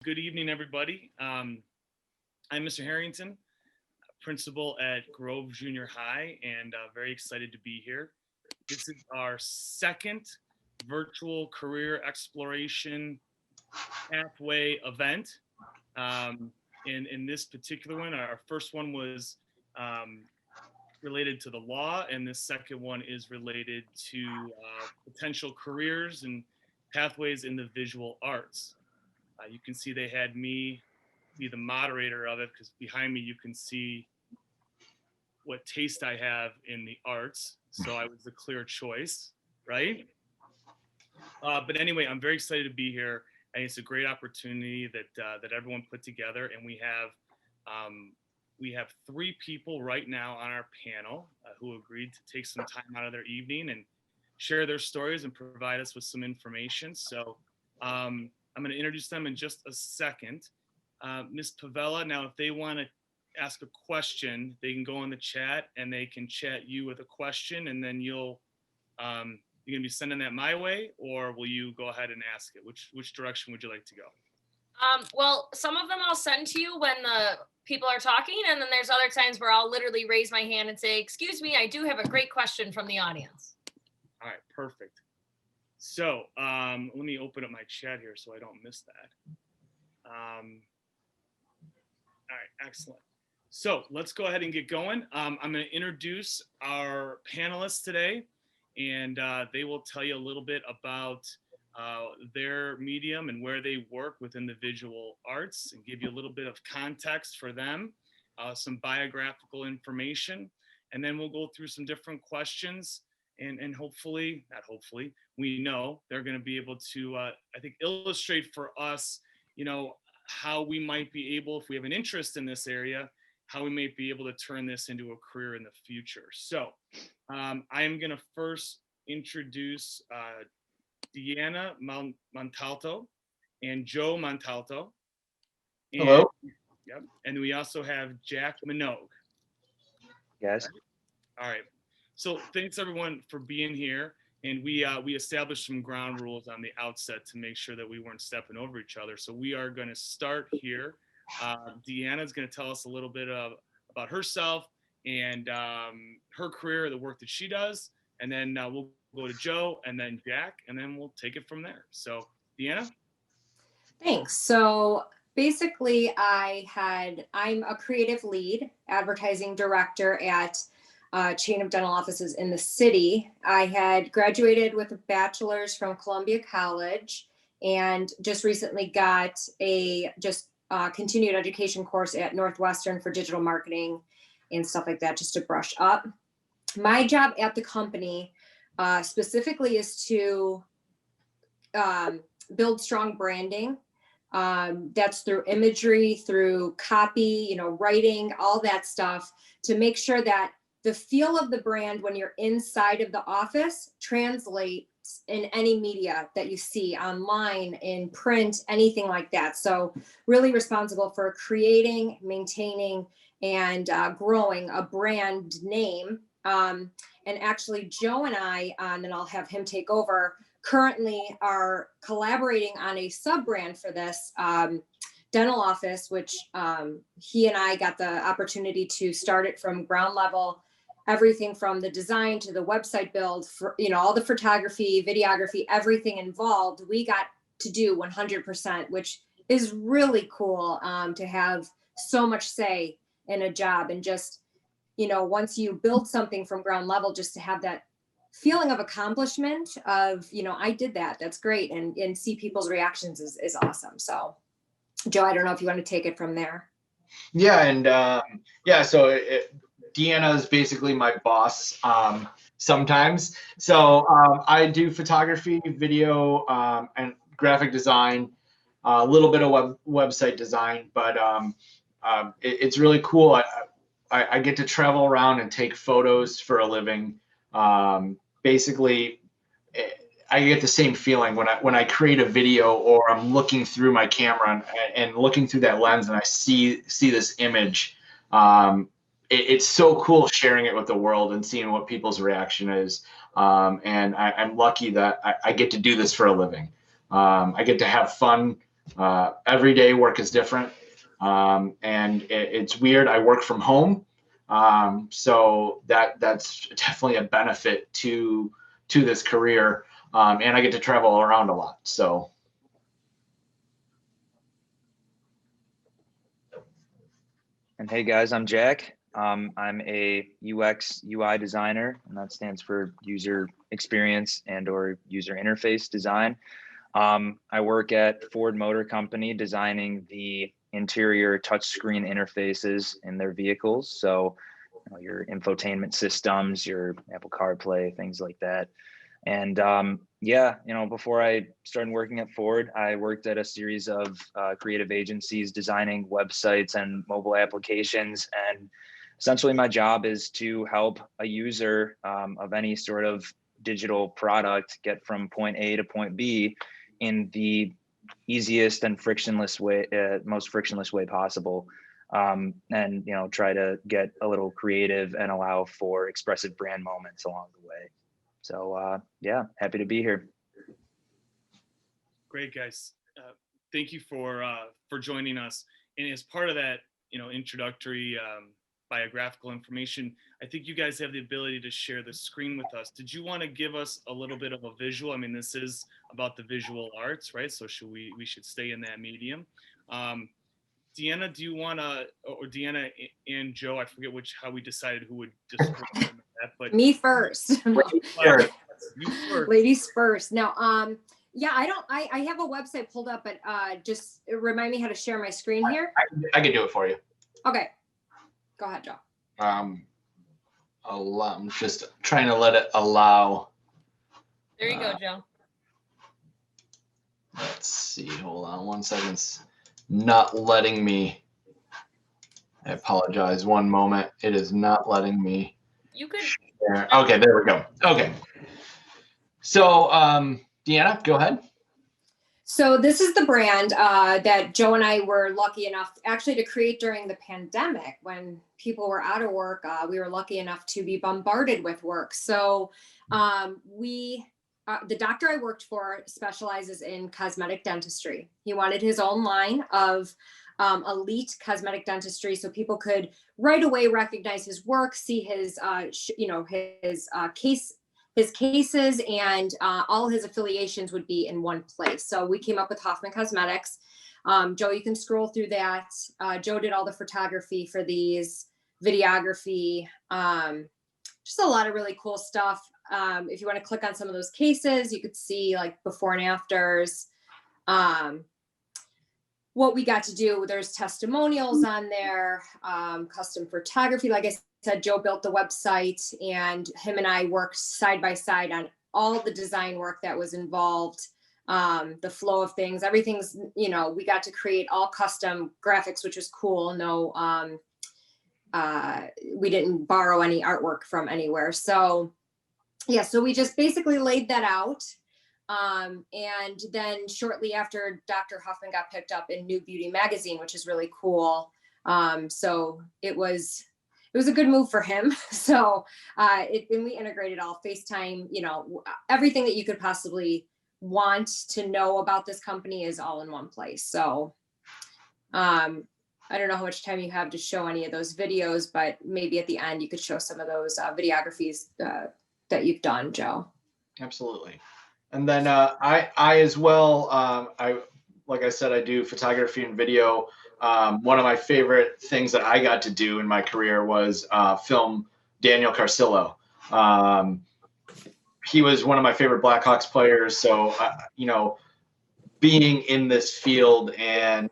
Good evening, everybody. I'm Mr. Harrington, principal at Grove Junior High, and very excited to be here. This is our second virtual career exploration pathway event. In this particular one, our first one was related to the law, and this second one is related to potential careers and pathways in the visual arts. You can see they had me be the moderator of it because behind me you can see what taste I have in the arts. So I was the clear choice, right? But anyway, I'm very excited to be here, and it's a great opportunity that everyone put together. And we have three people right now on our panel who agreed to take some time out of their evening and share their stories and provide us with some information. So I'm going to introduce them in just a second. Ms. Pavella, now if they want to ask a question, they can go in the chat and they can chat you with a question, and then you're going to be sending that my way, or will you go ahead and ask it? Which direction would you like to go? Well, some of them I'll send to you when the people are talking, and then there's other times where I'll literally raise my hand and say, excuse me, I do have a great question from the audience. All right, perfect. So let me open up my chat here so I don't miss that. All right, excellent. So let's go ahead and get going. I'm going to introduce our panelists today, and they will tell you a little bit about their medium and where they work within the visual arts, and give you a little bit of context for them, some biographical information, and then we'll go through some different questions, and hopefully, not hopefully, we know they're going to be able to, I think, illustrate for us, how we might be able, if we have an interest in this area, how we may be able to turn this into a career in the future. So I am going to first introduce Deanna Montalto and Joe Montalto. And, hello. Yep. And we also have Jack Minogue. Yes. All right. So thanks everyone for being here. And we established some ground rules on the outset to make sure that we weren't stepping over each other. So we are going to start here. Deanna is going to tell us a little bit about herself and her career, the work that she does. And then we'll go to Joe and then Jack, and then we'll take it from there. So Deanna? Thanks. So basically I'm a creative lead, advertising director at a chain of dental offices in the city. I had graduated with a bachelor's from Columbia College and just recently got a continued education course at Northwestern for digital marketing and stuff like that, just to brush up. My job at the company specifically is to build strong branding. That's through imagery, through copy, writing, all that stuff, to make sure that the feel of the brand when you're inside of the office translates in any media that you see online, in print, anything like that. So really responsible for creating, maintaining, and growing a brand name. And actually Joe and I, and then I'll have him take over, currently are collaborating on a sub-brand for this dental office, which he and I got the opportunity to start it from ground level, everything from the design to the website build, for, all the photography, videography, everything involved, we got to do 100%, which is really cool to have so much say in a job. And just, once you build something from ground level, just to have that feeling of accomplishment of, I did that, that's great. And see people's reactions is awesome. So Joe, I don't know if you want to take it from there. Yeah, and so Deanna is basically my boss sometimes. So I do photography, video, and graphic design, a little bit of website design, but it's really cool. I get to travel around and take photos for a living. Basically, I get the same feeling when I create a video, or I'm looking through my camera and looking through that lens, and I see this image. It's so cool sharing it with the world and seeing what people's reaction is. And I'm lucky that I get to do this for a living. I get to have fun Every day work is different. And it's weird. I work from home. So that's definitely a benefit to this career. And I get to travel around a lot. So. And hey guys, I'm Jack. I'm a UX UI designer, and that stands for user experience and or user interface design. I work at Ford Motor Company designing the interior touchscreen interfaces in their vehicles. So your infotainment systems, your Apple CarPlay, things like that. And yeah, before I started working at Ford, I worked at a series of creative agencies designing websites and mobile applications. And essentially my job is to help a user of any sort of digital product get from point A to point B in the easiest and frictionless way, most frictionless way possible. And try to get a little creative and allow for expressive brand moments along the way. So yeah, happy to be here. Great, guys. Thank you for joining us. And as part of that, introductory biographical information, I think you guys have the ability to share the screen with us. Did you want to give us a little bit of a visual? I mean, this is about the visual arts, right? So we should stay in that medium. Deanna, do you want to, or Deanna and Joe, I forget how we decided who would discuss that, but Me first. Sure. you first. Ladies first. Now, yeah, I have a website pulled up, but just remind me how to share my screen here. I can do it for you. Okay. Go ahead, Joe. I'm just trying to let it allow. There you go, Joe. Let's see. Hold on 1 second. It's not letting me. I apologize. One moment. It is not letting me. You could. Share. Okay, there we go. Okay. So, Deanna, go ahead. So this is the brand that Joe and I were lucky enough actually to create during the pandemic when people were out of work. We were lucky enough to be bombarded with work. So the doctor I worked for specializes in cosmetic dentistry. He wanted his own line of elite cosmetic dentistry so people could right away recognize his work, see his, his cases, and all his affiliations would be in one place. So we came up with Hoffman Cosmetics. Joe, you can scroll through that. Joe did all the photography for these, videography, just a lot of really cool stuff. If you want to click on some of those cases, you could see like before and afters. What we got to do, there's testimonials on there, custom photography. Like I said, Joe built the website and him and I worked side by side on all the design work that was involved, the flow of things, everything's, we got to create all custom graphics, which was cool. No, we didn't borrow any artwork from anywhere. So yeah, so we just basically laid that out. And then shortly after, Dr. Hoffman got picked up in New Beauty magazine, which is really cool. So it was a good move for him. So and we integrated all FaceTime, everything that you could possibly want to know about this company is all in one place. So I don't know how much time you have to show any of those videos, but maybe at the end you could show some of those videographies that you've done, Joe. Absolutely. And then I as well, like I said, I do photography and video. One of my favorite things that I got to do in my career was film Daniel Carcillo. He was one of my favorite Blackhawks players. So, being in this field and,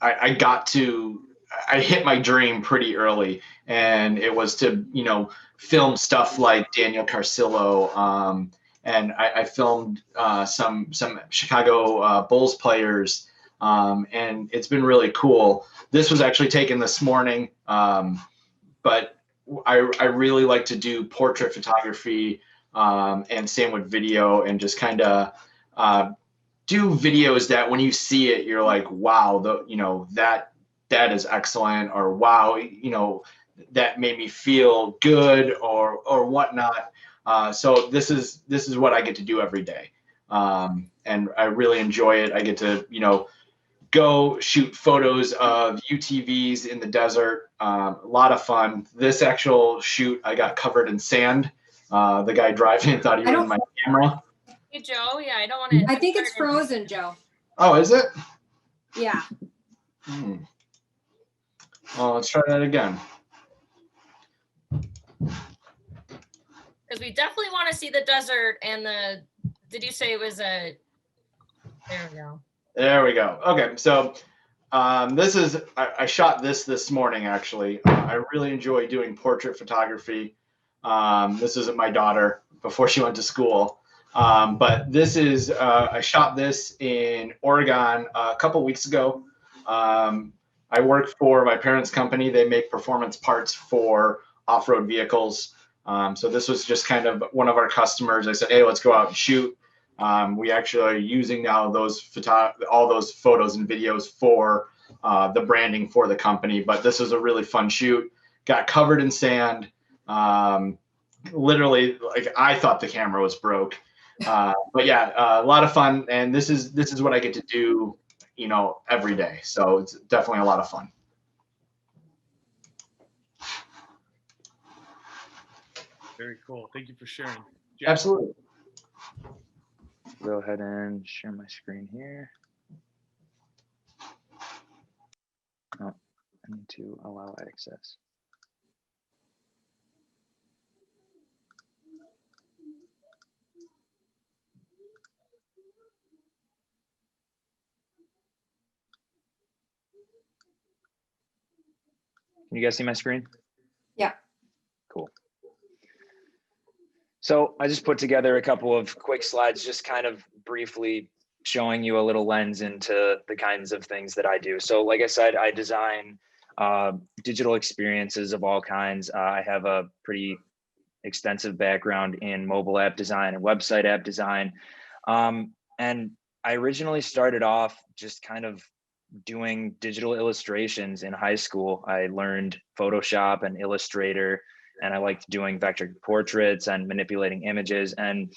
I hit my dream pretty early, and it was to, film stuff like Daniel Carcillo. And I filmed some Chicago Bulls players, and it's been really cool. This was actually taken this morning, but I really like to do portrait photography, and same with video, and just kind of do videos that when you see it, you're like, wow, that is excellent, or wow, that made me feel good, or whatnot. So this is what I get to do every day. And I really enjoy it. I get to, go shoot photos of UTVs in the desert. A lot of fun. This actual shoot, I got covered in sand. The guy driving thought he ruined my camera. Hey, Joe. Yeah, I don't want to. I think it's frozen, Joe. Oh, is it? Yeah. Well, let's try that again. Because we definitely want to see the desert and the. Did you say it was a? There we go. There we go. Okay, so this is I shot this morning actually. I really enjoy doing portrait photography. This isn't my daughter before she went to school, but this is I shot this in Oregon a couple weeks ago. I work for my parents' company. They make performance parts for off-road vehicles. So this was just kind of one of our customers. I said, hey, let's go out and shoot. We actually are using now all those photos and videos for the branding for the company. But this was a really fun shoot. Got covered in sand. Literally, like I thought the camera was broke. But yeah, a lot of fun. And this is what I get to do, every day. So it's definitely a lot of fun. Very cool. Thank you for sharing. Jack? Absolutely. Go ahead and share my screen here. Oh, I need to allow access. Can you guys see my screen? Yeah. Cool. So I just put together a couple of quick slides, just kind of briefly showing you a little lens into the kinds of things that I do. So like I said, I design digital experiences of all kinds. I have a pretty extensive background in mobile app design and website app design. And I originally started off just kind of doing digital illustrations in high school. I learned Photoshop and Illustrator, and I liked doing vector portraits and manipulating images. And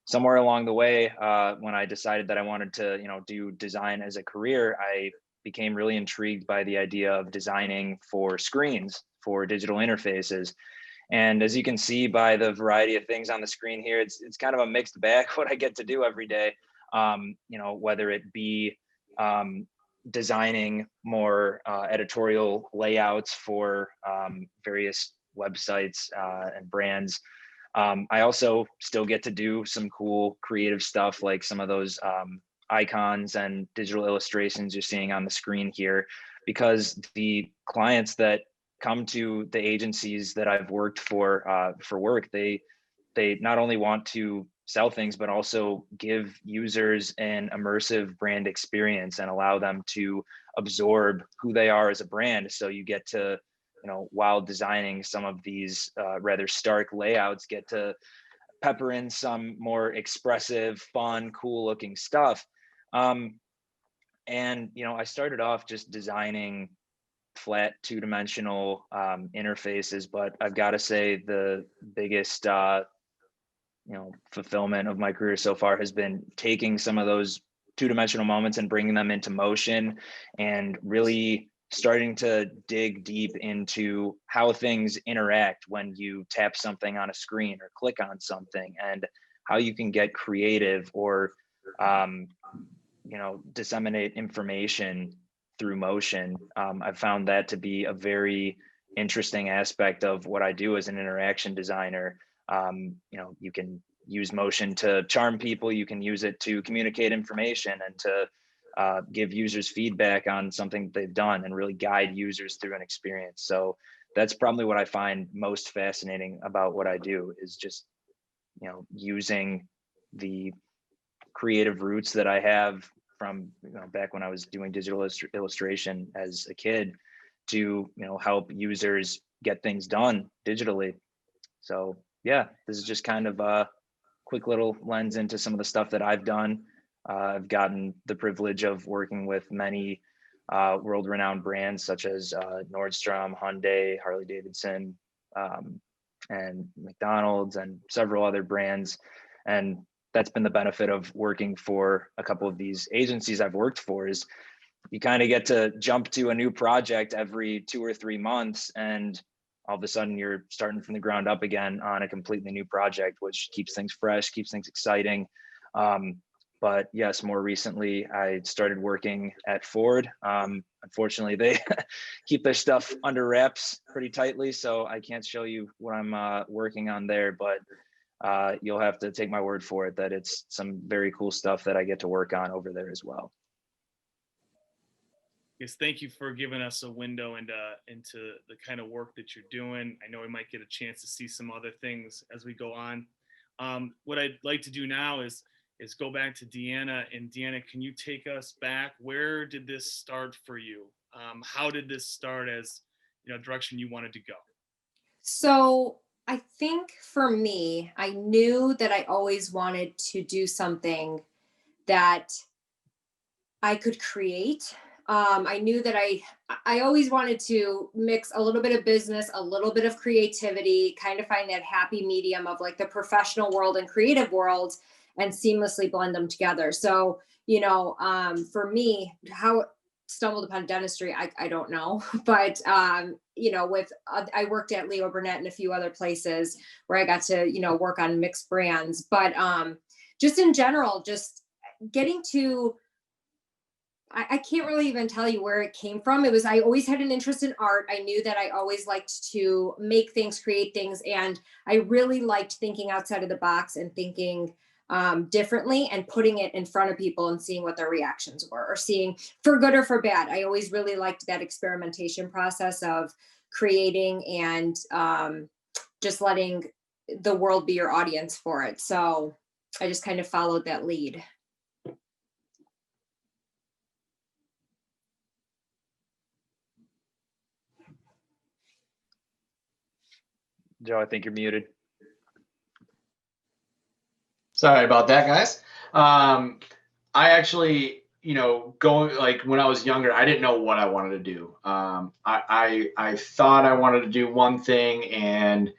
somewhere along the way, when I decided that I wanted to, do design as a career, I became really intrigued by the idea of designing for screens, for digital interfaces. And as you can see by the variety of things on the screen here, it's kind of a mixed bag what I get to do every day. Whether it be designing more editorial layouts for various websites and brands. I also still get to do some cool creative stuff, like some of those icons and digital illustrations you're seeing on the screen here, because the clients that come to the agencies that I've worked for work, they not only want to sell things, but also give users an immersive brand experience and allow them to absorb who they are as a brand. So you get to, while designing some of these rather stark layouts, get to pepper in some more expressive, fun, cool looking stuff. And, I started off just designing flat two-dimensional interfaces, but I've got to say the biggest fulfillment of my career so far has been taking some of those two-dimensional moments and bringing them into motion, and really starting to dig deep into how things interact when you tap something on a screen or click on something, and how you can get creative or disseminate information through motion. I've found that to be a very interesting aspect of what I do as an interaction designer. You can use motion to charm people, you can use it to communicate information and to give users feedback on something they've done and really guide users through an experience. So that's probably what I find most fascinating about what I do, is just, using the creative roots that I have from back when I was doing digital illustration as a kid to help users get things done digitally. So yeah, this is just kind of a quick little lens into some of the stuff that I've done. I've gotten the privilege of working with many world-renowned brands such as Nordstrom, Hyundai, Harley Davidson, and McDonald's, and several other brands. And that's been the benefit of working for a couple of these agencies I've worked for, is you kind of get to jump to a new project every 2 or 3 months, and all of a sudden you're starting from the ground up again on a completely new project, which keeps things fresh, keeps things exciting. But yes, more recently, I started working at Ford. Unfortunately, they keep their stuff under wraps pretty tightly, so I can't show you what I'm working on there, but you'll have to take my word for it that it's some very cool stuff that I get to work on over there as well. Yes, thank you for giving us a window into the kind of work that you're doing. I know we might get a chance to see some other things as we go on. What I'd like to do now is go back to Deanna. And Deanna, can you take us back? Where did this start for you? How did this start as, direction you wanted to go? So I think for me, I knew that I always wanted to do something that I could create. I knew that I always wanted to mix a little bit of business, a little bit of creativity, kind of find that happy medium of like the professional world and creative world, and seamlessly blend them together. So, for me, how it stumbled upon dentistry, I don't know, but I worked at Leo Burnett and a few other places where I got to, work on mixed brands, but just in general, just getting to, I can't really even tell you where it came from. I always had an interest in art. I knew that I always liked to make things, create things. And I really liked thinking outside of the box and thinking differently and putting it in front of people and seeing what their reactions were, or seeing for good or for bad. I always really liked that experimentation process of creating and just letting the world be your audience for it. So I just kind of followed that lead. Joe, I think you're muted. Sorry about that, guys. I actually, going like when I was younger, I didn't know what I wanted to do. I thought I wanted to do one thing, and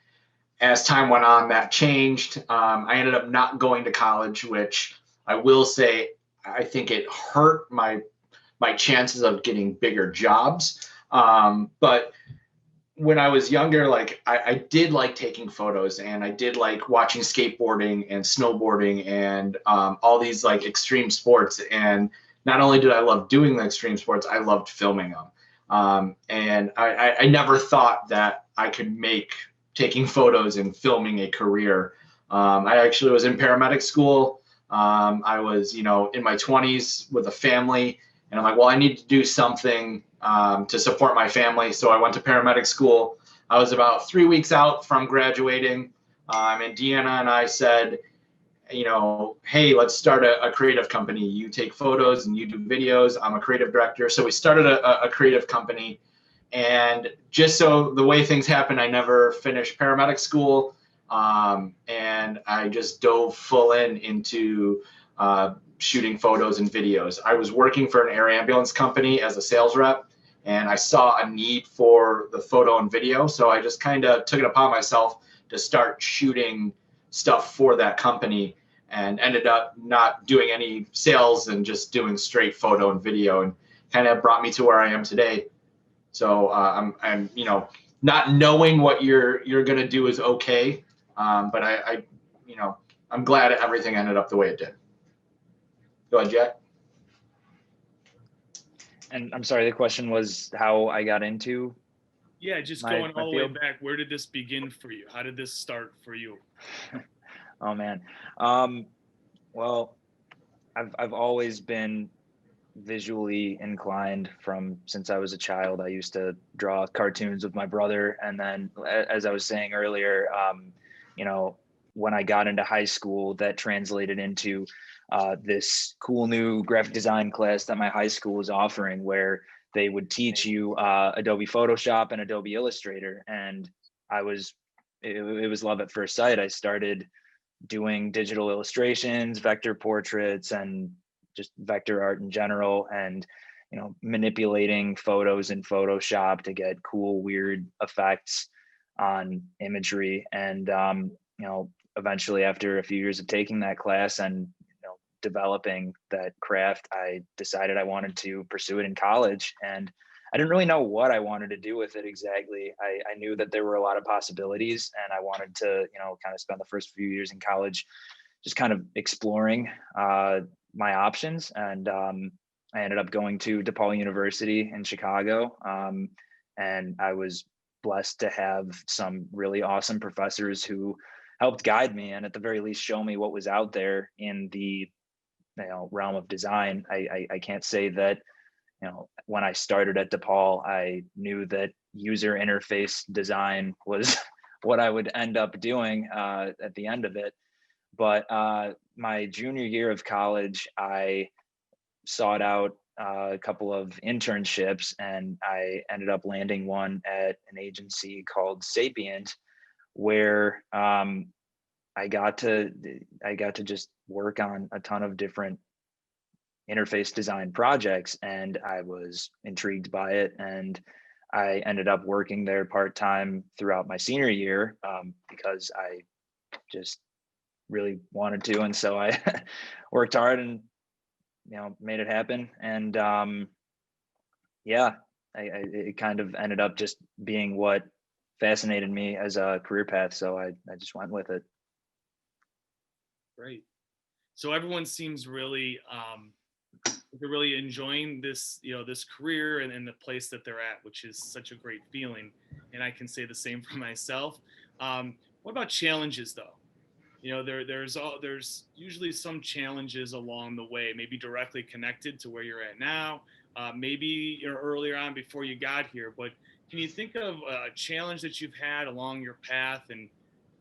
as time went on, that changed. I ended up not going to college, which I will say I think it hurt my chances of getting bigger jobs. But when I was younger, like I did like taking photos, and I did like watching skateboarding and snowboarding and all these like extreme sports. And not only did I love doing the extreme sports, I loved filming them. And I never thought that I could make taking photos and filming a career. I actually was in paramedic school. I was, in my 20s with a family, and I'm like, well, I need to do something to support my family. So I went to paramedic school. I was about 3 weeks out from graduating. And Deanna and I said, hey, let's start a creative company. You take photos and you do videos. I'm a creative director. So we started a creative company. And just so the way things happen, I never finished paramedic school. And I just dove full into shooting photos and videos. I was working for an air ambulance company as a sales rep, and I saw a need for the photo and video. So I just kind of took it upon myself to start shooting stuff for that company, and ended up not doing any sales and just doing straight photo and video, and kind of brought me to where I am today. So I'm not knowing what you're going to do is okay. But I'm glad everything ended up the way it did. Go ahead, Jack. And I'm sorry, the question was how I got into. Yeah, just going all the way back. Where did this begin for you? How did this start for you? Oh man. Well, I've always been visually inclined since I was a child. I used to draw cartoons with my brother, and then as I was saying earlier, when I got into high school, that translated into this cool new graphic design class that my high school was offering, where they would teach you Adobe Photoshop and Adobe Illustrator. And it was love at first sight. I started doing digital illustrations, vector portraits, and just vector art in general, and manipulating photos in Photoshop to get cool, weird effects on imagery. And eventually, after a few years of taking that class and developing that craft, I decided I wanted to pursue it in college. And I didn't really know what I wanted to do with it exactly. I knew that there were a lot of possibilities, and I wanted to, kind of spend the first few years in college just kind of exploring my options. And I ended up going to DePaul University in Chicago. And I was blessed to have some really awesome professors who helped guide me and at the very least show me what was out there in the realm of design. I can't say that when I started at DePaul, I knew that user interface design was what I would end up doing at the end of it. But my junior year of college, I sought out a couple of internships, and I ended up landing one at an agency called Sapient, where I got to just work on a ton of different interface design projects, and I was intrigued by it. And I ended up working there part-time throughout my senior year because I just really wanted to. And so I worked hard and made it happen. And it kind of ended up just being what fascinated me as a career path. So I just went with it. Great. So everyone seems really they're really enjoying this, this career and the place that they're at, which is such a great feeling. And I can say the same for myself. What about challenges though? There's usually some challenges along the way, maybe directly connected to where you're at now, maybe earlier on before you got here. But can you think of a challenge that you've had along your path and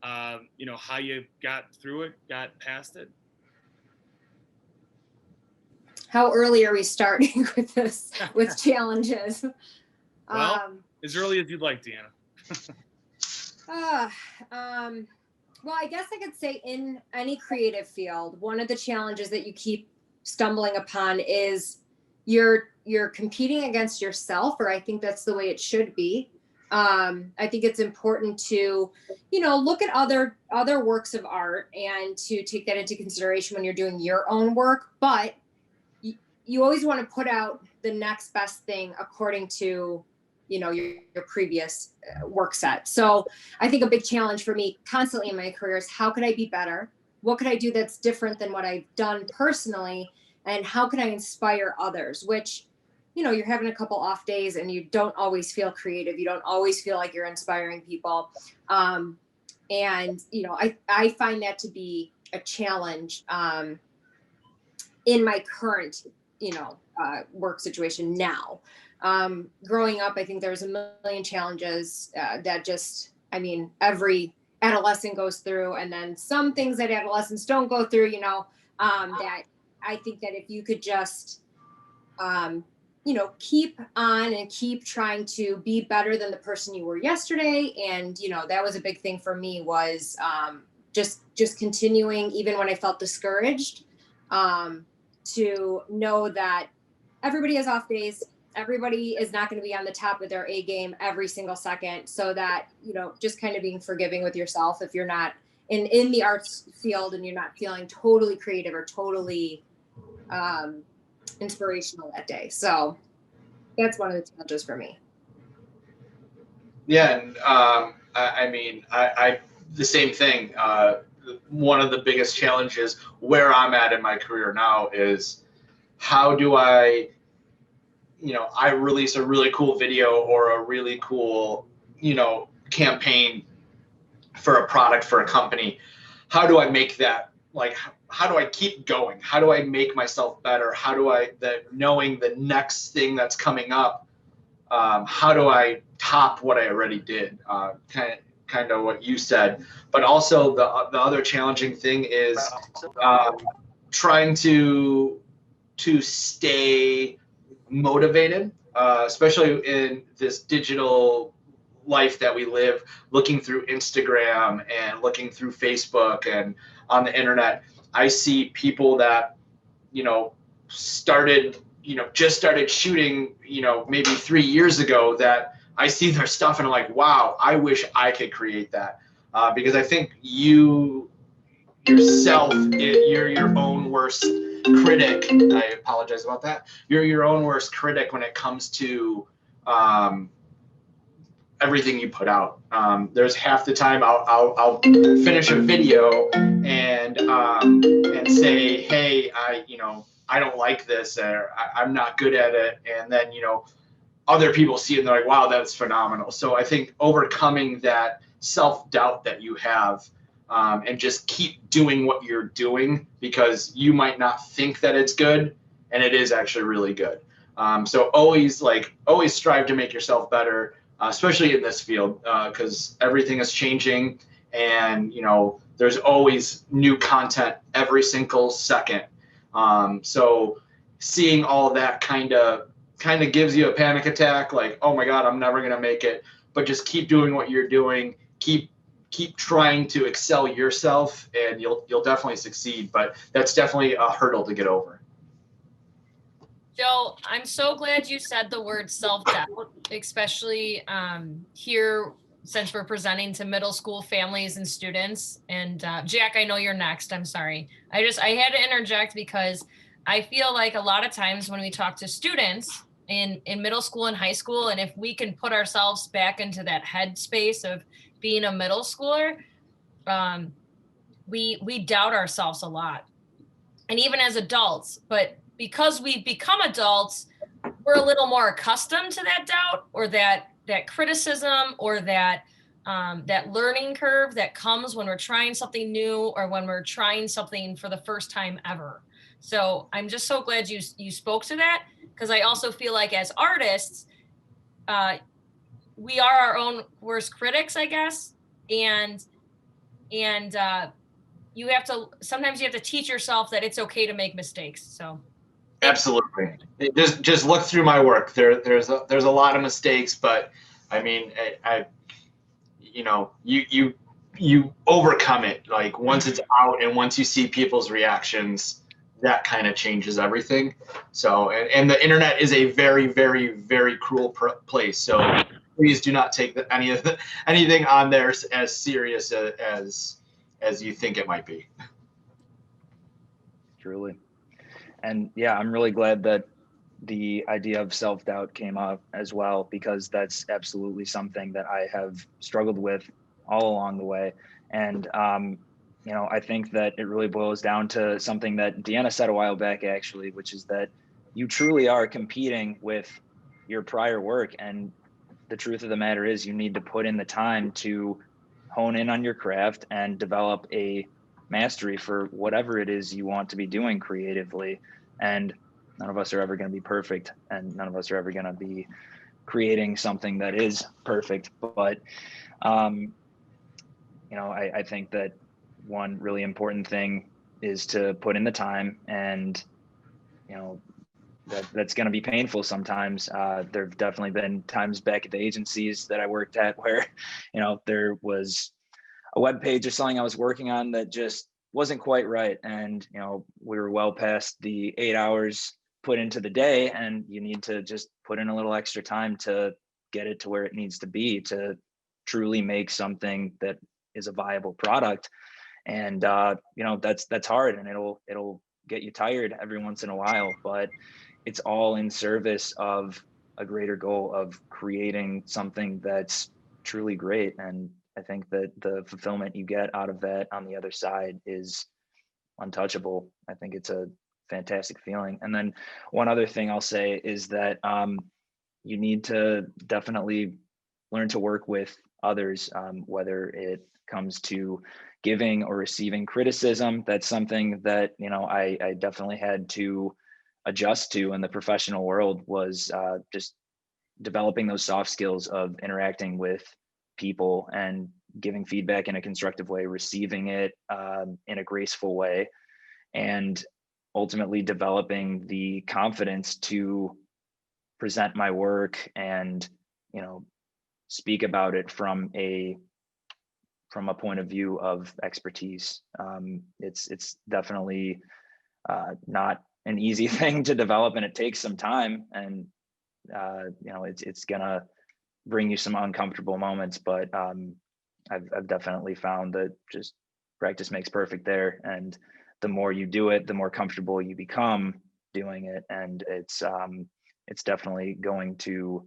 how you got through it, got past it? How early are we starting with this, with challenges? Well, as early as you'd like, Deanna. Well, I guess I could say in any creative field, one of the challenges that you keep stumbling upon is you're competing against yourself, or I think that's the way it should be. I think it's important to, look at other works of art and to take that into consideration when you're doing your own work. But you always want to put out the next best thing according to, your previous work set. So I think a big challenge for me constantly in my career is how could I be better? What could I do that's different than what I've done personally? And how can I inspire others? Which, you're having a couple off days and you don't always feel creative. You don't always feel like you're inspiring people. I find that to be a challenge in my current, work situation now. Growing up, I think there's a million challenges that every adolescent goes through. And then some things that adolescents don't go through, that I think that if you could just, keep on and keep trying to be better than the person you were yesterday. And, that was a big thing for me was just continuing, even when I felt discouraged, to know that everybody has off days. Everybody is not going to be on the top of their A game every single second. So that, just kind of being forgiving with yourself if you're not in the arts field and you're not feeling totally creative or totally inspirational that day. So that's one of the challenges for me. Yeah. And I the same thing. One of the biggest challenges where I'm at in my career now is how do I release a really cool video or a really cool, campaign for a product for a company. How do I make that, how do I keep going? How do I make myself better? How do knowing the next thing that's coming up, how do I top what I already did? Kind of what you said, but also the other challenging thing is trying to stay motivated, especially in this digital life that we live, looking through Instagram and looking through Facebook and on the internet. I see people that, just started shooting, maybe 3 years ago, that I see their stuff and I'm like, wow, I wish I could create that. Because I think you yourself, you're your own worst critic. I apologize about that. You're your own worst critic when it comes to everything you put out. There's half the time I'll finish a video and say, hey, I don't like this, or I'm not good at it, and then other people see it and they're like, wow, that's phenomenal. So I think overcoming that self-doubt that you have, and just keep doing what you're doing, because you might not think that it's good and it is actually really good. So always strive to make yourself better, especially in this field, because everything is changing, and there's always new content every single second. So seeing all of that kind of gives you a panic attack, like, oh my God, I'm never gonna make it. But just keep doing what you're doing. Keep trying to excel yourself, and you'll definitely succeed. But that's definitely a hurdle to get over. Joe, I'm so glad you said the word self-doubt, especially here, since we're presenting to middle school families and students. And Jack, I know you're next. I'm sorry. I had to interject because I feel like a lot of times when we talk to students in middle school and high school, and if we can put ourselves back into that headspace of being a middle schooler, we doubt ourselves a lot. And even as adults, but because we've become adults, we're a little more accustomed to that doubt, or that criticism, or that learning curve that comes when we're trying something new, or when we're trying something for the first time ever. So I'm just so glad you spoke to that, because I also feel like as artists, we are our own worst critics, I guess. And sometimes you have to teach yourself that it's okay to make mistakes. So absolutely, just look through my work. There's a lot of mistakes, but I mean, you overcome it. Like, once it's out and once you see people's reactions, that kind of changes everything. So, and the internet is a very, very, very cruel place. So please do not take anything on there as serious as you think it might be. Truly. And yeah, I'm really glad that the idea of self-doubt came up as well, because that's absolutely something that I have struggled with all along the way. And, I think that it really boils down to something that Deanna said a while back, actually, which is that you truly are competing with your prior work. And the truth of the matter is, you need to put in the time to hone in on your craft and develop a mastery for whatever it is you want to be doing creatively. And none of us are ever going to be perfect, and none of us are ever going to be creating something that is perfect. But, I think that one really important thing is to put in the time, and, that's going to be painful sometimes. There have definitely been times back at the agencies that I worked at where, there was a web page or something I was working on that just wasn't quite right. And, we were well past the 8 hours put into the day, and you need to just put in a little extra time to get it to where it needs to be to truly make something that is a viable product. And, that's hard, and it'll get you tired every once in a while, but it's all in service of a greater goal of creating something that's truly great. And I think that the fulfillment you get out of that on the other side is untouchable. I think it's a fantastic feeling. And then one other thing I'll say is that you need to definitely learn to work with others, whether it comes to giving or receiving criticism. That's something that, I definitely had to adjust to in the professional world, was just developing those soft skills of interacting with people and giving feedback in a constructive way, receiving it in a graceful way, and ultimately developing the confidence to present my work and, speak about it from a point of view of expertise. It's definitely not an easy thing to develop, and it takes some time, and it's gonna bring you some uncomfortable moments, but I've definitely found that just practice makes perfect there. And the more you do it, the more comfortable you become doing it. And it's definitely going to,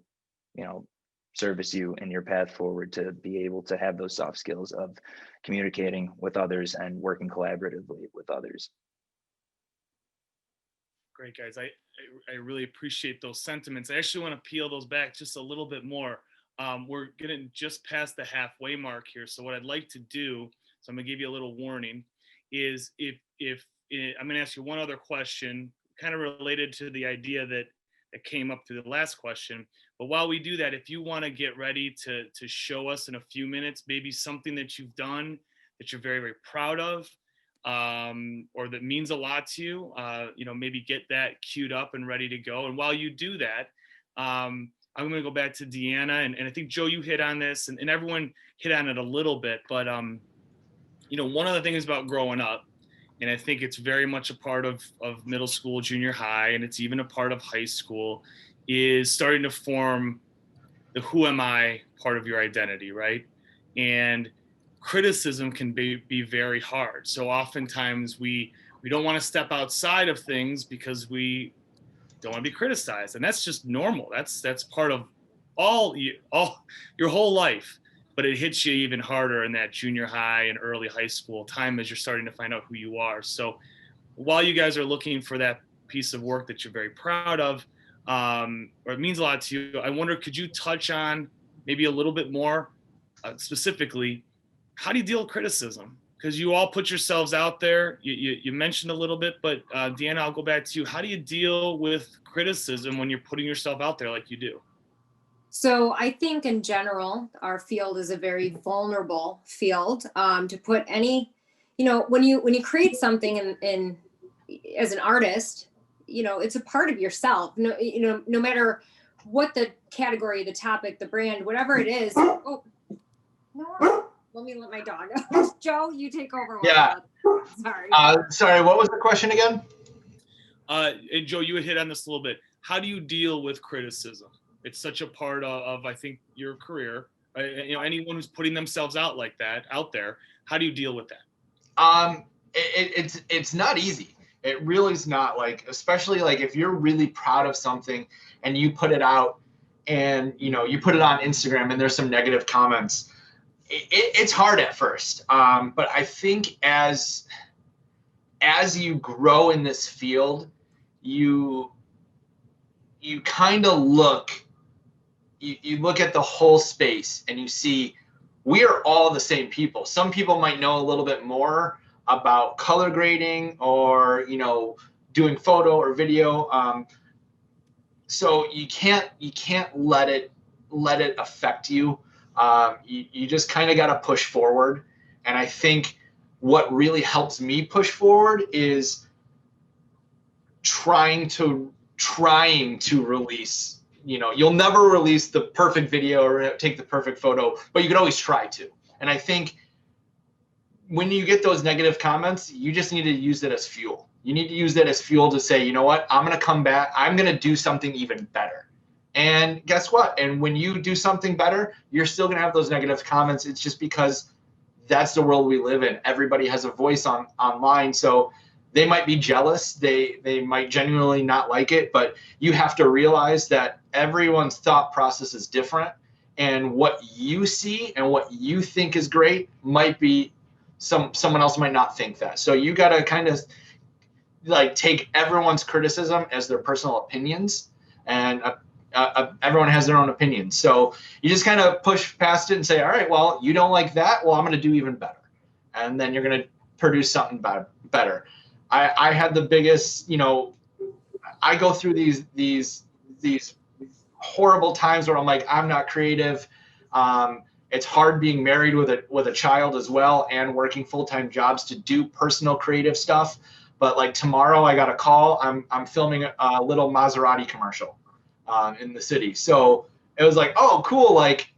service you in your path forward to be able to have those soft skills of communicating with others and working collaboratively with others. Great, guys. I really appreciate those sentiments. I actually want to peel those back just a little bit more. We're getting just past the halfway mark here. So what I'd like to do, so I'm gonna give you a little warning, is if I'm gonna ask you one other question, kind of related to the idea that came up through the last question. But while we do that, if you want to get ready to show us in a few minutes, maybe something that you've done that you're very, very proud of, or that means a lot to you, maybe get that queued up and ready to go. And while you do that, I'm going to go back to Deanna, and I think Joe, you hit on this, and everyone hit on it a little bit, but one of the things about growing up, and I think it's very much a part of middle school, junior high, and it's even a part of high school, is starting to form the who am I part of your identity, right? And criticism can be very hard. So oftentimes we don't want to step outside of things because we don't want to be criticized, and that's just normal. That's part of all your whole life. But it hits you even harder in that junior high and early high school time as you're starting to find out who you are. So while you guys are looking for that piece of work that you're very proud of, or it means a lot to you, I wonder, could you touch on maybe a little bit more specifically, how do you deal with criticism? Because you all put yourselves out there. You mentioned a little bit, but Deanna, I'll go back to you. How do you deal with criticism when you're putting yourself out there like you do? So I think in general, our field is a very vulnerable field. To put any, when you create something in as an artist, it's a part of yourself. No matter what the category, the topic, the brand, whatever it is. Oh, no. Let me let my dog go. Joe, you take over. Yeah. Sorry. Sorry, what was the question again? And Joe, you had hit on this a little bit. How do you deal with criticism? It's such a part of I think, your career. Anyone who's putting themselves out like that out there, how do you deal with that? It's not easy. It really is not. Like, especially like if you're really proud of something and you put it out and you put it on Instagram and there's some negative comments. It's hard at first, but I think as you grow in this field, you kind of look at the whole space and you see we are all the same people. Some people might know a little bit more about color grading or doing photo or video, so you can't let it affect you. You just kind of got to push forward. And I think what really helps me push forward is trying to release, you'll never release the perfect video or take the perfect photo, but you can always try to. And I think when you get those negative comments, you just need to use it as fuel. You need to use that as fuel to say, you know what, I'm going to come back. I'm going to do something even better. And guess what? And when you do something better, you're still going to have those negative comments. It's just because that's the world we live in. Everybody has a voice online. So they might be jealous. They might genuinely not like it, but you have to realize that everyone's thought process is different. And what you see and what you think is great might be someone else might not think that. So you got to kind of like take everyone's criticism as their personal opinions, and everyone has their own opinions. So you just kind of push past it and say, all right, well, you don't like that. Well, I'm going to do even better. And then you're going to produce something better. I had the biggest, I go through these horrible times where I'm like, I'm not creative. It's hard being married with a child as well and working full-time jobs to do personal creative stuff. But like tomorrow I got a call. I'm filming a little Maserati commercial in the city. So it was like, oh, cool. Like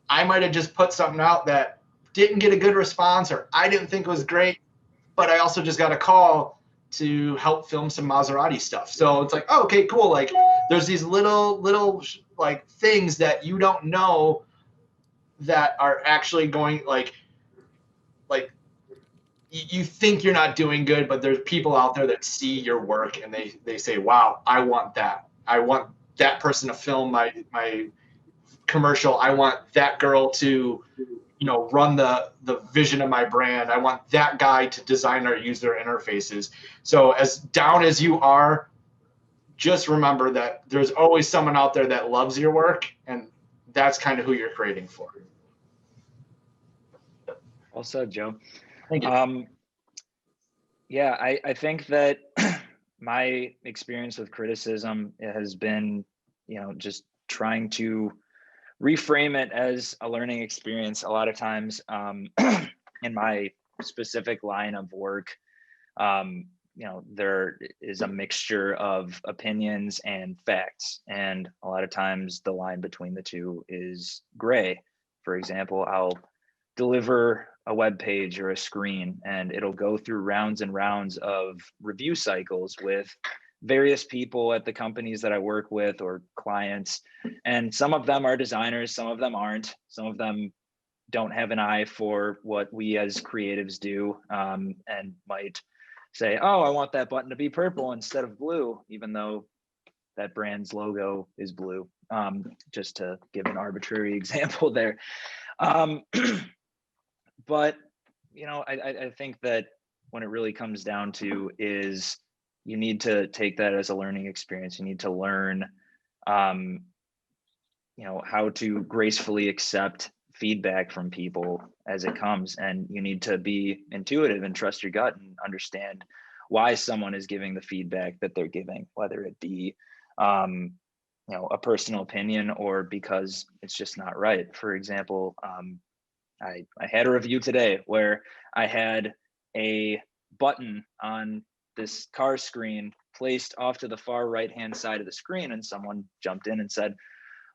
I might have just put something out that didn't get a good response or I didn't think it was great, but I also just got a call to help film some Maserati stuff. So it's like, oh, okay, cool. Like there's these little like things that you don't know that are actually going like you think you're not doing good, but there's people out there that see your work and they say, wow, I want that. I want that person to film my commercial. I want that girl to, run the vision of my brand. I want that guy to design our user interfaces. So as down as you are, just remember that there's always someone out there that loves your work, and that's kind of who you're creating for. Well said, Joe. Thank you. Yeah, I think that my experience with criticism has been, just trying to reframe it as a learning experience. A lot of times in my specific line of work, there is a mixture of opinions and facts. And a lot of times the line between the two is gray. For example, I'll deliver a web page or a screen, and it'll go through rounds and rounds of review cycles with various people at the companies that I work with or clients. And some of them are designers, some of them aren't. Some of them don't have an eye for what we as creatives do, and might say, oh, I want that button to be purple instead of blue, even though that brand's logo is blue, just to give an arbitrary example there. But, I think that when it really comes down to is you need to take that as a learning experience. You need to learn, how to gracefully accept feedback from people as it comes. And you need to be intuitive and trust your gut and understand why someone is giving the feedback that they're giving, whether it be, a personal opinion or because it's just not right. For example, I had a review today where I had a button on this car screen placed off to the far right-hand side of the screen, and someone jumped in and said,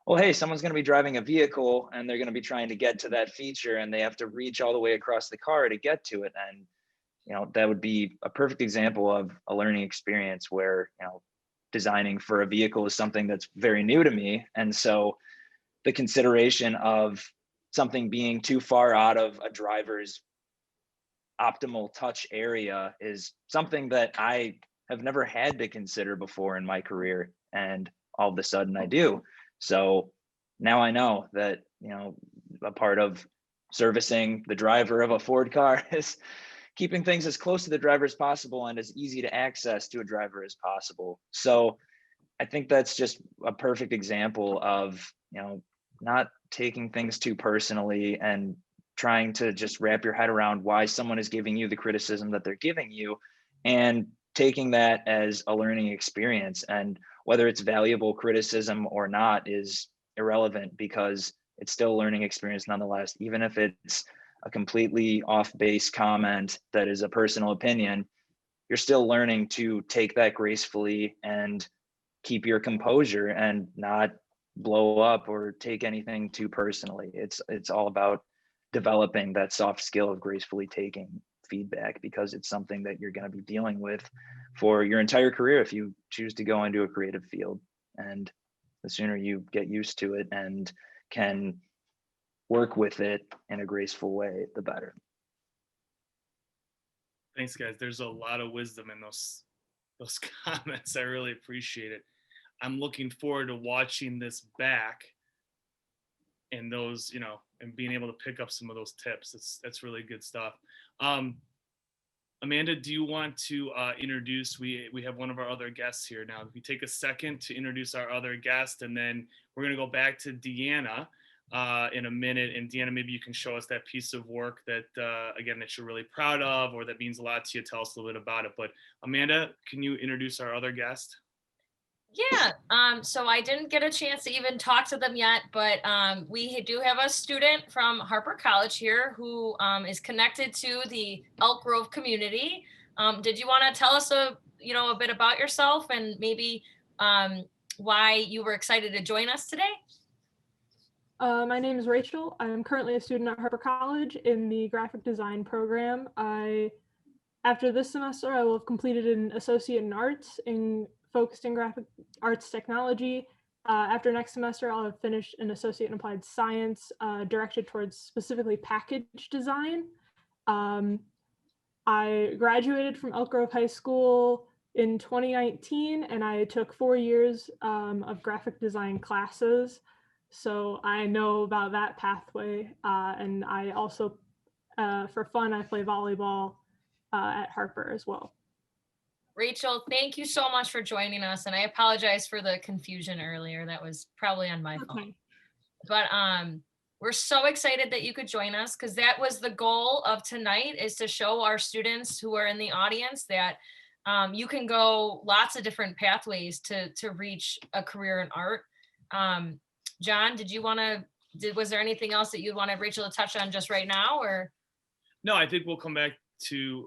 well, hey, someone's going to be driving a vehicle and they're going to be trying to get to that feature and they have to reach all the way across the car to get to it. And, that would be a perfect example of a learning experience where, designing for a vehicle is something that's very new to me. And so the consideration of something being too far out of a driver's optimal touch area is something that I have never had to consider before in my career. And all of a sudden I do. So now I know that, a part of servicing the driver of a Ford car is keeping things as close to the driver as possible and as easy to access to a driver as possible. So I think that's just a perfect example of, not taking things too personally and trying to just wrap your head around why someone is giving you the criticism that they're giving you and taking that as a learning experience. And whether it's valuable criticism or not is irrelevant because it's still a learning experience nonetheless. Even if it's a completely off base comment that is a personal opinion, you're still learning to take that gracefully and keep your composure and not blow up or take anything too personally. It's all about developing that soft skill of gracefully taking feedback because it's something that you're going to be dealing with for your entire career if you choose to go into a creative field. And the sooner you get used to it and can work with it in a graceful way, the better. Thanks, guys. There's a lot of wisdom in those comments. I really appreciate it. I'm looking forward to watching this back and those, and being able to pick up some of those tips. That's really good stuff. Amanda, do you want to introduce, we have one of our other guests here now. If we take a second to introduce our other guest, and then we're going to go back to Deanna in a minute. And Deanna, maybe you can show us that piece of work that, again, that you're really proud of, or that means a lot to you. Tell us a little bit about it. But Amanda, can you introduce our other guest? Yeah, so I didn't get a chance to even talk to them yet, but we do have a student from Harper College here who is connected to the Elk Grove community. Did you want to tell us a bit about yourself and maybe why you were excited to join us today? My name is Rachel. I'm currently a student at Harper College in the graphic design program. After this semester, I will have completed an associate in arts focused in graphic arts technology. After next semester, I'll have finished an associate in applied science directed towards specifically package design. I I graduated from Elk Grove High School in 2019, and I took 4 years of graphic design classes. So I know about that pathway. And I also, for fun, I play volleyball at Harper as well. Rachel, thank you so much for joining us. And I apologize for the confusion earlier. That was probably on my fault. But we're so excited that you could join us, because that was the goal of tonight, is to show our students who are in the audience that you can go lots of different pathways to reach a career in art. John, was there anything else that you wanted Rachel to touch on just right now, or? No, I think we'll come back to,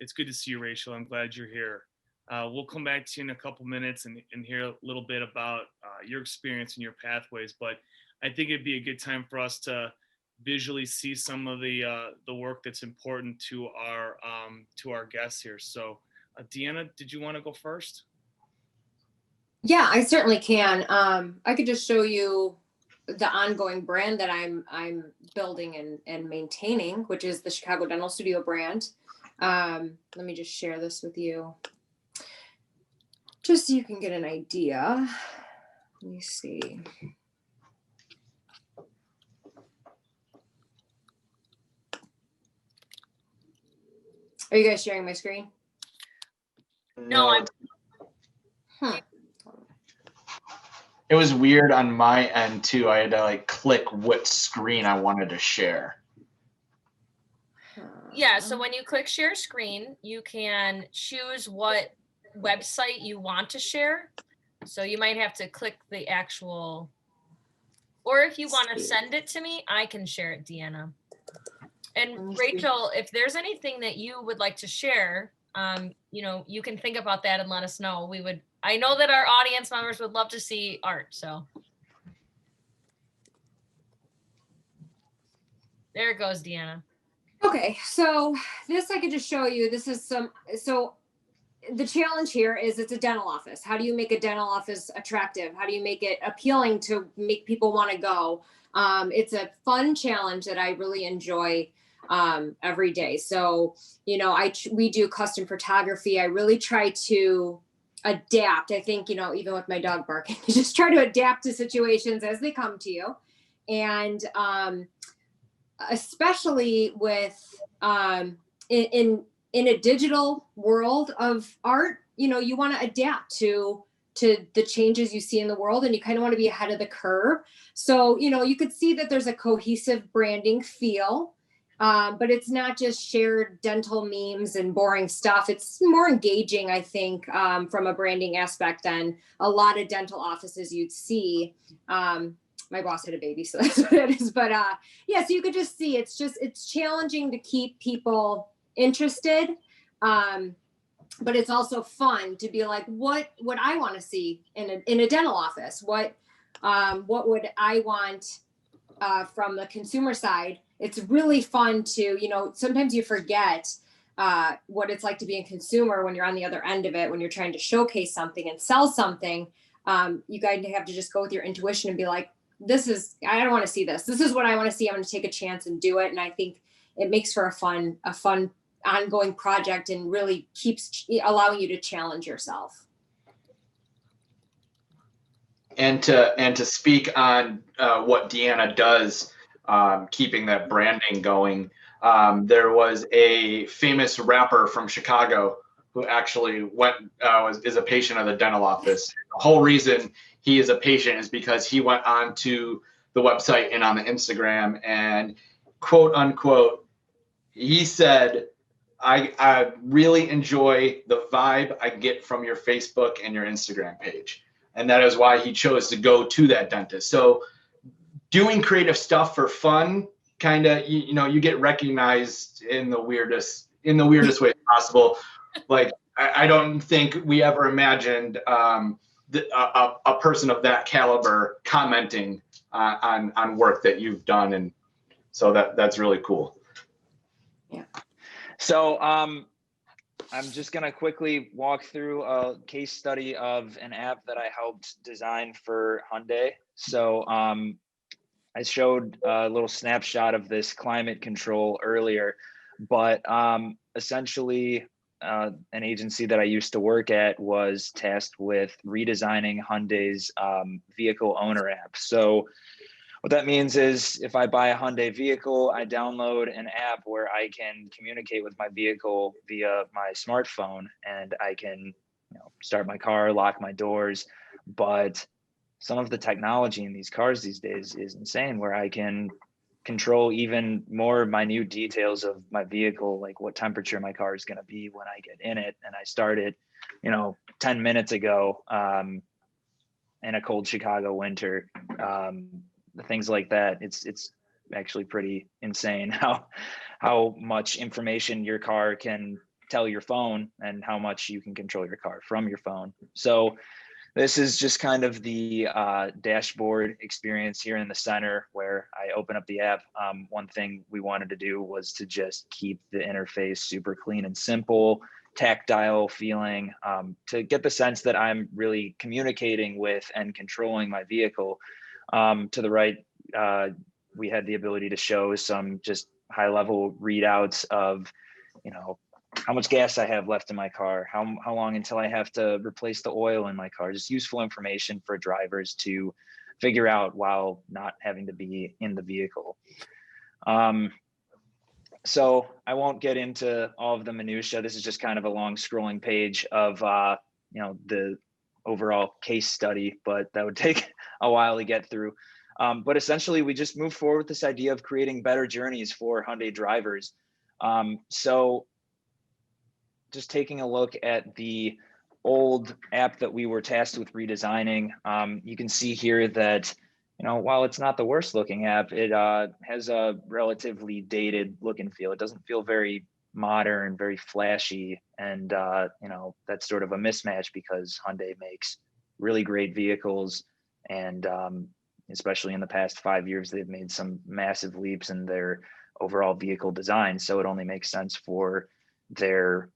it's good to see you, Rachel. I'm glad you're here. We'll come back to you in a couple minutes and hear a little bit about your experience and your pathways, but I think it'd be a good time for us to visually see some of the work that's important to our guests here. So Deanna, did you want to go first? Yeah, I certainly can. I could just show you the ongoing brand that I'm building and maintaining, which is the Chicago Dental Studio brand. Let me just share this with you, just so you can get an idea. Let me see. Are you guys sharing my screen? No. It was weird on my end too. I had to like click what screen I wanted to share. Yeah, so when you click share screen, you can choose what website you want to share. So you might have to click the actual, or if you want to send it to me, I can share it, Deanna. And Rachel, if there's anything that you would like to share, you can think about that and let us know. I know that our audience members would love to see art, so. There it goes, Deanna. Okay, so this I could just show you. This is so the challenge here is it's a dental office. How do you make a dental office attractive? How do you make it appealing to make people want to go? It's a fun challenge that I really enjoy every day. So, we do custom photography. I really try to adapt. I think, even with my dog barking, you just try to adapt to situations as they come to you. And especially with in a digital world of art, you want to adapt to the changes you see in the world, and you kind of want to be ahead of the curve. So, you could see that there's a cohesive branding feel, but it's not just shared dental memes and boring stuff. It's more engaging, I think, from a branding aspect than a lot of dental offices you'd see. My boss had a baby, so that's what it is. But yeah, so you could just see it's challenging to keep people interested. But it's also fun to be like, what would I want to see in a dental office? What would I want from the consumer side? It's really fun to, sometimes you forget what it's like to be a consumer when you're on the other end of it, when you're trying to showcase something and sell something. You guys have to just go with your intuition and be like, I don't want to see this. This is what I want to see. I'm going to take a chance and do it. And I think it makes for a fun ongoing project and really keeps allowing you to challenge yourself. And to speak on what Deanna does, keeping that branding going, there was a famous rapper from Chicago who actually is a patient of the dental office. The whole reason he is a patient is because he went on to the website and on the Instagram, and quote unquote, he said, I really enjoy the vibe I get from your Facebook and your Instagram page. And that is why he chose to go to that dentist. So doing creative stuff for fun, kind of, you get recognized in the weirdest way possible. Like, I don't think we ever imagined a person of that caliber commenting on work that you've done. And so that's really cool. Yeah. So I'm just going to quickly walk through a case study of an app that I helped design for Hyundai. So I showed a little snapshot of this climate control earlier, but essentially, an agency that I used to work at was tasked with redesigning Hyundai's vehicle owner app. So what that means is if I buy a Hyundai vehicle, I download an app where I can communicate with my vehicle via my smartphone, and I can, start my car, lock my doors. But some of the technology in these cars these days is insane, where I can control even more minute details of my vehicle, like what temperature my car is going to be when I get in it. And I started, 10 minutes ago, in a cold Chicago winter, things like that. It's actually pretty insane how much information your car can tell your phone and how much you can control your car from your phone. So this is just kind of the dashboard experience here in the center where I open up the app. One thing we wanted to do was to just keep the interface super clean and simple, tactile feeling, to get the sense that I'm really communicating with and controlling my vehicle. To the right, we had the ability to show some just high level readouts of, how much gas I have left in my car, how long until I have to replace the oil in my car, just useful information for drivers to figure out while not having to be in the vehicle. So I won't get into all of the minutia. This is just kind of a long scrolling page of, the overall case study, but that would take a while to get through. But essentially we just moved forward with this idea of creating better journeys for Hyundai drivers. So just taking a look at the old app that we were tasked with redesigning, you can see here that, while it's not the worst looking app, it has a relatively dated look and feel. It doesn't feel very modern, very flashy. And, that's sort of a mismatch because Hyundai makes really great vehicles. And especially in the past 5 years, they've made some massive leaps in their overall vehicle design. So it only makes sense for their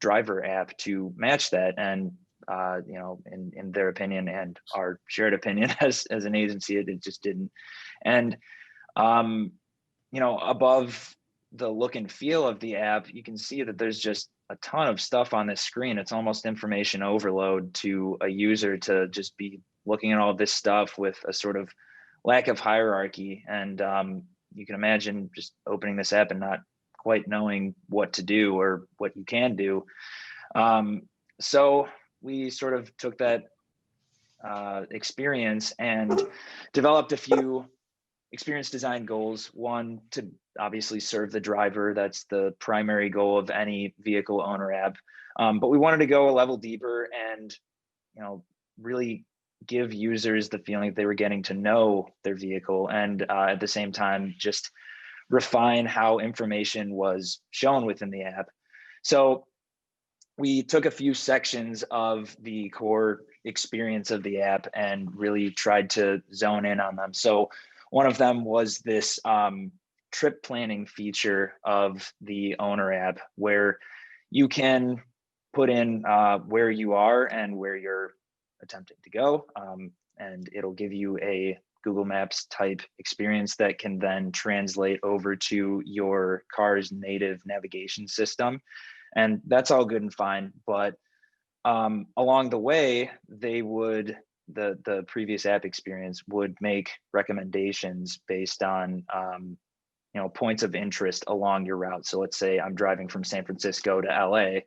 driver app to match that. And in their opinion and our shared opinion as an agency, it just didn't. And above the look and feel of the app, you can see that there's just a ton of stuff on this screen. It's almost information overload to a user to just be looking at all this stuff with a sort of lack of hierarchy. And you can imagine just opening this app and not quite knowing what to do or what you can do. So we sort of took that experience and developed a few experience design goals. One, to obviously serve the driver. That's the primary goal of any vehicle owner app. But we wanted to go a level deeper and, really give users the feeling that they were getting to know their vehicle, and at the same time, just refine how information was shown within the app. So we took a few sections of the core experience of the app and really tried to zone in on them. So one of them was this trip planning feature of the owner app, where you can put in where you are and where you're attempting to go. And it'll give you a Google Maps type experience that can then translate over to your car's native navigation system. And that's all good and fine. But along the way, the previous app experience would make recommendations based on points of interest along your route. So let's say I'm driving from San Francisco to LA,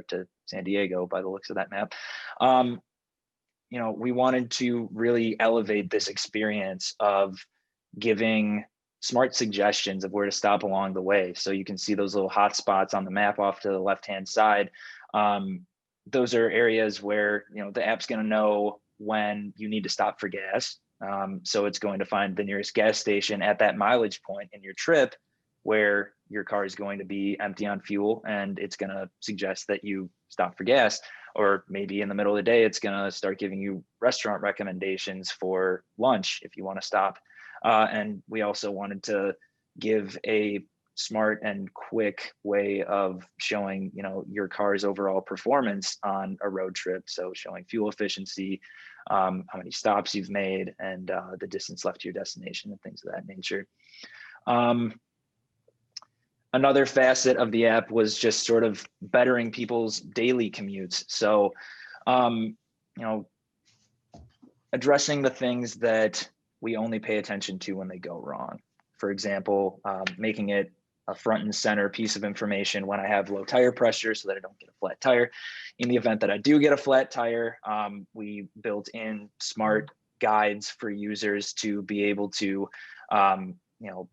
to San Diego by the looks of that map. We wanted to really elevate this experience of giving smart suggestions of where to stop along the way. So you can see those little hot spots on the map off to the left-hand side. Those are areas where, the app's going to know when you need to stop for gas. So it's going to find the nearest gas station at that mileage point in your trip where your car is going to be empty on fuel, and it's going to suggest that you stop for gas. Or maybe in the middle of the day, it's going to start giving you restaurant recommendations for lunch if you want to stop. And we also wanted to give a smart and quick way of showing, your car's overall performance on a road trip. So showing fuel efficiency, how many stops you've made, and the distance left to your destination and things of that nature. another facet of the app was just sort of bettering people's daily commutes. So, you know, addressing the things that we only pay attention to when they go wrong. For example, making it a front and center piece of information when I have low tire pressure so that I don't get a flat tire. In the event that I do get a flat tire, we built in smart guides for users to be able to, you know,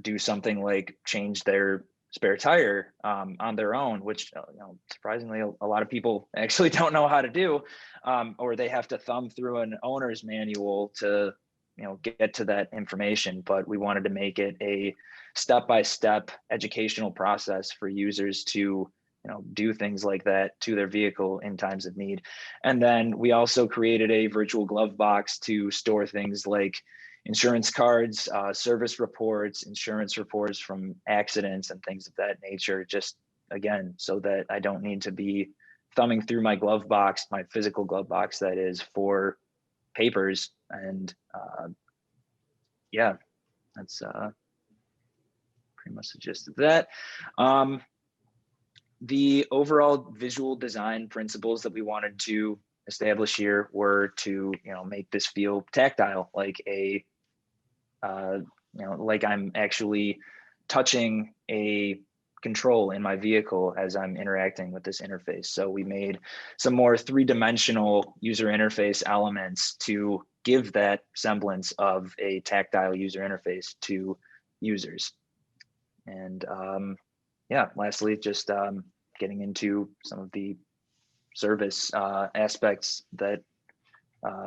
do something like change their spare tire on their own, which, you know, surprisingly, a lot of people actually don't know how to do, or they have to thumb through an owner's manual to, you know, get to that information. But we wanted to make it a step-by-step educational process for users to, you know, do things like that to their vehicle in times of need. And then we also created a virtual glove box to store things like insurance cards, service reports, insurance reports from accidents and things of that nature, just again, so that I don't need to be thumbing through my glove box, my physical glove box that is, for papers. And yeah, that's pretty much the gist of that. The overall visual design principles that we wanted to establish here were to, you know, make this feel tactile, like a, you know, like I'm actually touching a control in my vehicle as I'm interacting with this interface. So we made some more three-dimensional user interface elements to give that semblance of a tactile user interface to users. And yeah, lastly, just getting into some of the service aspects that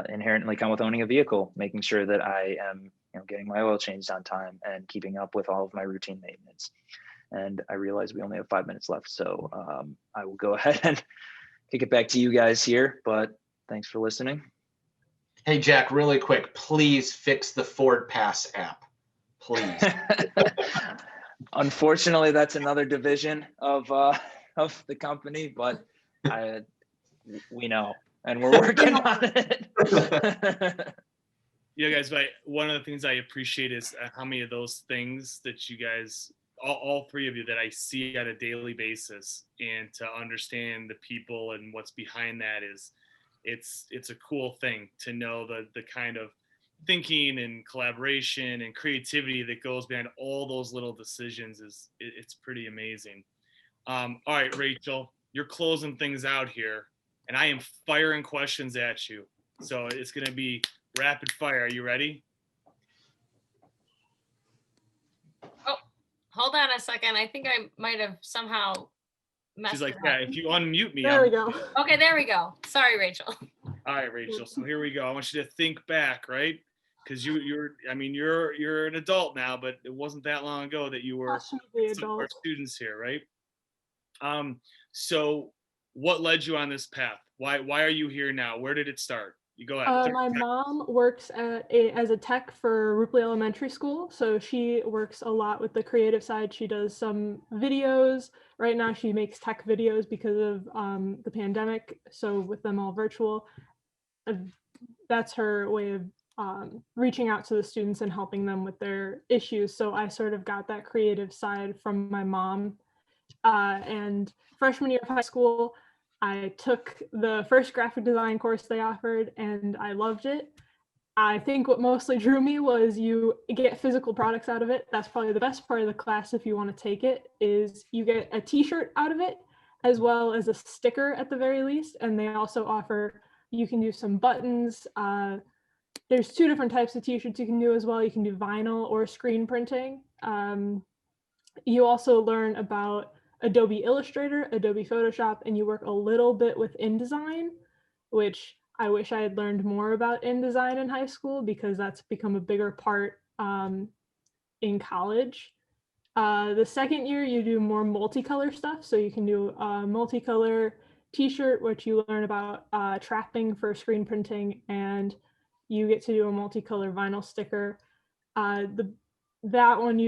inherently come with owning a vehicle, making sure that I am, you know, getting my oil changed on time and keeping up with all of my routine maintenance. And I realize we only have 5 minutes left, so I will go ahead and kick it back to you guys here, but thanks for listening. Hey, Jack, really quick, please fix the Ford Pass app, please. Unfortunately, that's another division of the company, but we know, and we're working on it. Yeah, guys, but one of the things I appreciate is how many of those things that you guys, all three of you, that I see on a daily basis, and to understand the people and what's behind that is, it's a cool thing to know the kind of thinking and collaboration and creativity that goes behind all those little decisions. It's pretty amazing. All right, Rachel, you're closing things out here, and I am firing questions at you. So it's going to be rapid fire. Are you ready? Oh, hold on a second. I think I might have somehow messed She's like, it yeah, up. if you unmute me. There we go. Okay, there we go. Sorry, Rachel. All right, Rachel. So here we go. I want you to think back, right? Because you're an adult now, but it wasn't that long ago that you were some of our students here, right? So what led you on this path? Why are you here now? Where did it start? You go ahead. My mom works as a tech for Ripley Elementary School, so she works a lot with the creative side. She does some videos. Right now she makes tech videos because of the pandemic, so with them all virtual, that's her way of reaching out to the students and helping them with their issues. So I sort of got that creative side from my mom. And freshman year of high school, I took the first graphic design course they offered, and I loved it. I think what mostly drew me was you get physical products out of it. That's probably the best part of the class if you want to take it, is you get a t-shirt out of it, as well as a sticker at the very least. And they also offer, you can do some buttons. There's two different types of t-shirts you can do as well. You can do vinyl or screen printing. You also learn about Adobe Illustrator, Adobe Photoshop, and you work a little bit with InDesign, which I wish I had learned more about InDesign in high school because that's become a bigger part in college. The second year, you do more multicolor stuff. So you can do a multicolor t-shirt, which you learn about trapping for screen printing, and you get to do a multicolor vinyl sticker. That one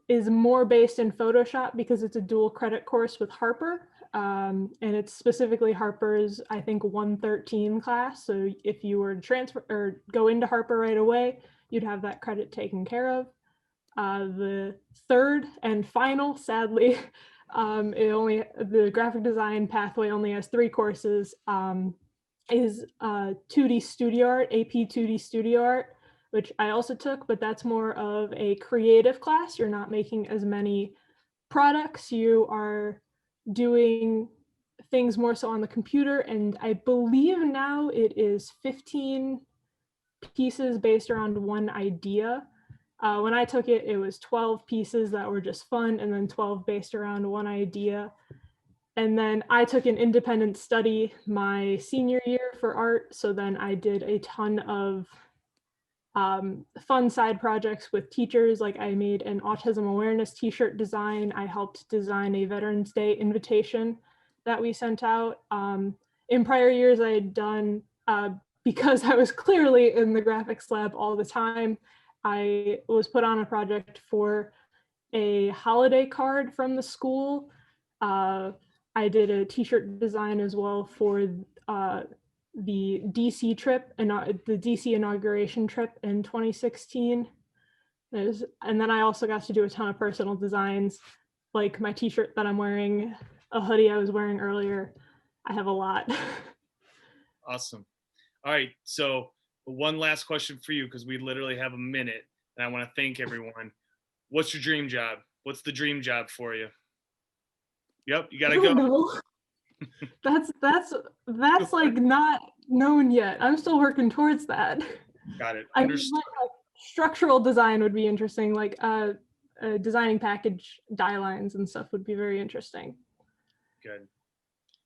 is more based in Photoshop because it's a dual credit course with Harper. And it's specifically Harper's, I think, 113 class. So if you were to transfer or go into Harper right away, you'd have that credit taken care of. The third and final, sadly, the graphic design pathway only has 3 courses, is 2D Studio Art, AP 2D Studio Art, which I also took, but that's more of a creative class. You're not making as many products. You are doing things more so on the computer. And I believe now it is 15 pieces based around one idea. When I took it, it was 12 pieces that were just fun, and then 12 based around one idea. And then I took an independent study my senior year for art. So then I did a ton of fun side projects with teachers. Like I made an autism awareness t-shirt design. I helped design a Veterans Day invitation that we sent out. In prior years, I had done, because I was clearly in the graphics lab all the time, I was put on a project for a holiday card from the school. I did a t-shirt design as well for the DC trip and the DC inauguration trip in 2016. And then I also got to do a ton of personal designs, like my t-shirt that I'm wearing, a hoodie I was wearing earlier. I have a lot. Awesome. All right. So one last question for you, because we literally have a minute, and I want to thank everyone. What's your dream job? What's the dream job for you? Yep, you gotta go. No. That's like not known yet. I'm still working towards that. Got it. I mean, Understood. like, structural design would be interesting. Like designing package die lines and stuff would be very interesting. Good.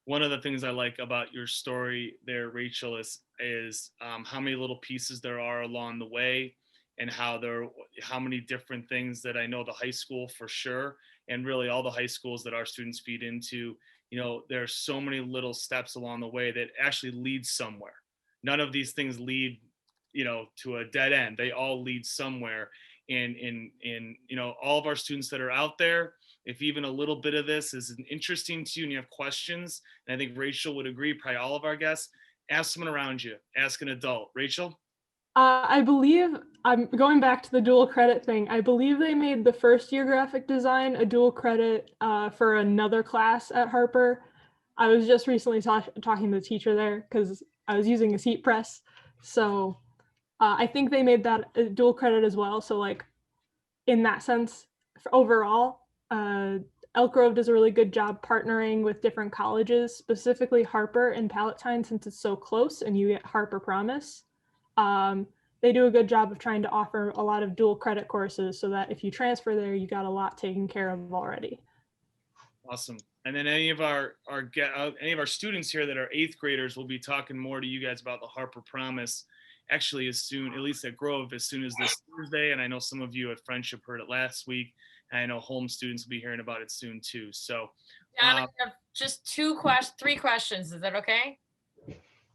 One of the things I like about your story there, Rachel, is how many little pieces there are along the way, and how many different things that I know the high school for sure, and really all the high schools that our students feed into. You know, there's so many little steps along the way that actually lead somewhere. None of these things lead, you know, to a dead end. They all lead somewhere. And you know, all of our students that are out there, if even a little bit of this is interesting to you and you have questions, and I think Rachel would agree, probably all of our guests, ask someone around you, ask an adult. Rachel? I believe, I'm going back to the dual credit thing. I believe they made the first year graphic design a dual credit for another class at Harper. I was just recently talking to the teacher there because I was using a seat press. So I think they made that a dual credit as well. So like in that sense, overall, Elk Grove does a really good job partnering with different colleges, specifically Harper and Palatine, since it's so close and you get Harper Promise. They do a good job of trying to offer a lot of dual credit courses so that if you transfer there, you got a lot taken care of already. Awesome. And then any of our students here that are 8th graders will be talking more to you guys about the Harper Promise, actually as soon, at least at Grove, as soon as this Thursday. And I know some of you at Friendship heard it last week. And I know home students will be hearing about it soon too. So John, I have just 3 questions. Is that okay?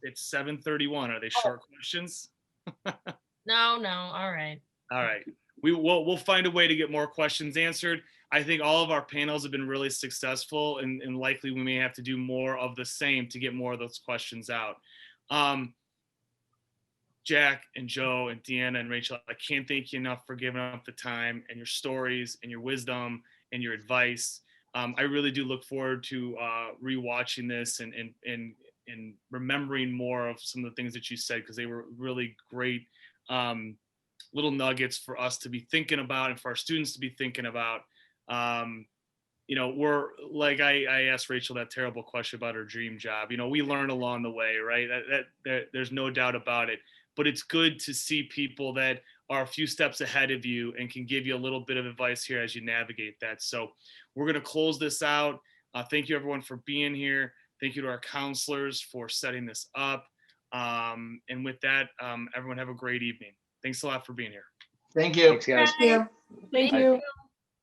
It's 7:31. Are they short questions? No. All right. All right. We'll find a way to get more questions answered. I think all of our panels have been really successful, and likely we may have to do more of the same to get more of those questions out. Jack and Joe and Deanna and Rachel, I can't thank you enough for giving up the time and your stories and your wisdom and your advice. I really do look forward to rewatching this and remembering more of some of the things that you said, because they were really great little nuggets for us to be thinking about and for our students to be thinking about. You know, we're like, I asked Rachel that terrible question about her dream job. You know, we learn along the way, right? That there's no doubt about it. But it's good to see people that are a few steps ahead of you and can give you a little bit of advice here as you navigate that. So we're going to close this out. Thank you, everyone, for being here. Thank you to our counselors for setting this up. And with that, everyone have a great evening. Thanks a lot for being here. Thank you. Thanks, guys. Thank you. Thank you.